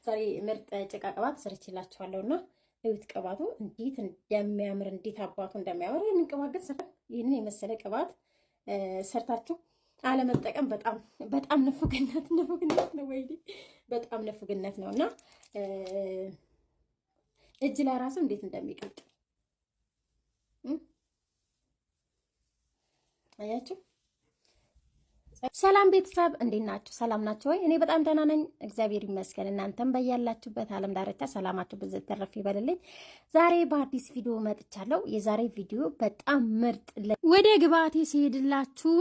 ዛሬ ምርጥ ጭቃ ቅባት ሰርችላችኋለሁና እዩት። ቅባቱ እንዴት እንደሚያምር እንዴት አባቱ እንደሚያምር። ይሄንን ቅባት ግን ይሄንን የመሰለ ቅባት ሰርታችሁ አለመጠቀም በጣም ንፉግነት ነው ወይ በጣም ንፉግነት ነውና እጅ ላይ ራሱ እንዴት እንደሚቀልጥ አያችሁ። ሰላም ቤተሰብ እንዴት ናችሁ? ሰላም ናችሁ ወይ? እኔ በጣም ደህና ነኝ፣ እግዚአብሔር ይመስገን። እናንተም በያላችሁበት ዓለም ዳርቻ ሰላማችሁ ብዝት ተረፍ ይበልልኝ። ዛሬ በአዲስ ቪዲዮ መጥቻለሁ። የዛሬ ቪዲዮ በጣም ምርጥ ወደ ግብአቴ ሲሄድላችሁ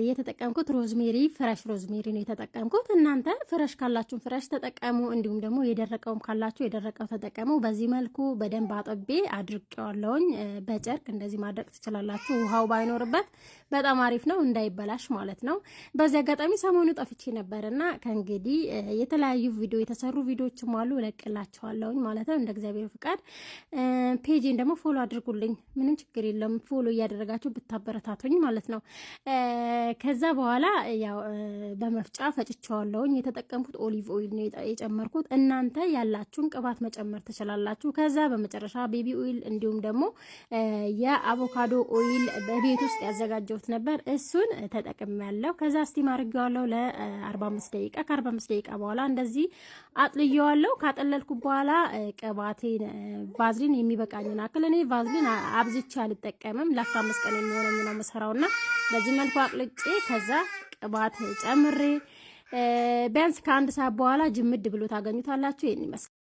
የተጠቀምኩት ሮዝሜሪ፣ ፍሬሽ ሮዝሜሪ ነው የተጠቀምኩት። እናንተ ፍሬሽ ካላችሁ ፍሬሽ ተጠቀሙ፣ እንዲሁም ደግሞ የደረቀውም ካላችሁ የደረቀው ተጠቀሙ። በዚህ መልኩ በደንብ አጥቤ አድርቄዋለሁኝ። በጨርቅ እንደዚህ ማድረቅ ትችላላችሁ። ውሃው ባይኖርበት በጣም አሪፍ ነው፣ እንዳይበላሽ ማለት ነው። በዚህ አጋጣሚ ሰሞኑ ጠፍቼ ነበርና ከእንግዲህ የተለያዩ ቪዲዮ የተሰሩ ቪዲዮዎችም አሉ እለቅላችኋለሁኝ ማለት ነው እንደ እግዚአብሔር ፍቃድ። ፔጅን ደግሞ ፎሎ አድርጉልኝ፣ ምንም ችግር የለም ፎሎ እያደረጋችሁ ብታበረታቱኝ ማለት ነው። ከዛ በኋላ ያው በመፍጫ ፈጭቼዋለሁኝ። የተጠቀምኩት ኦሊቭ ኦይል ነው የጨመርኩት። እናንተ ያላችሁን ቅባት መጨመር ትችላላችሁ። ከዛ በመጨረሻ ቤቢ ኦይል እንዲሁም ደግሞ የአቮካዶ ኦይል በቤት ውስጥ ያዘጋጀሁት ነበር፣ እሱን ተጠቅሜያለሁ። ከዛ ስቲም አድርጌዋለሁ ለ45 ደቂቃ። ከ45 ደቂቃ በኋላ እንደዚህ አጥልየዋለሁ። ካጠለልኩ በኋላ ቅባቴን ቫዝሊን የሚበቃኝን አክል፣ እኔ ቫዝሊን አብዝቼ አልጠቀምም፣ ለ15 ቀን የሚሆነኝ ነው የምሰራውና በዚህ መልኩ አቅልጬ ከዛ ቅባት ጨምሬ ቢያንስ ከአንድ ሰዓት በኋላ ጅምድ ብሎ ታገኙታላችሁ። ይሄን ይመስላል።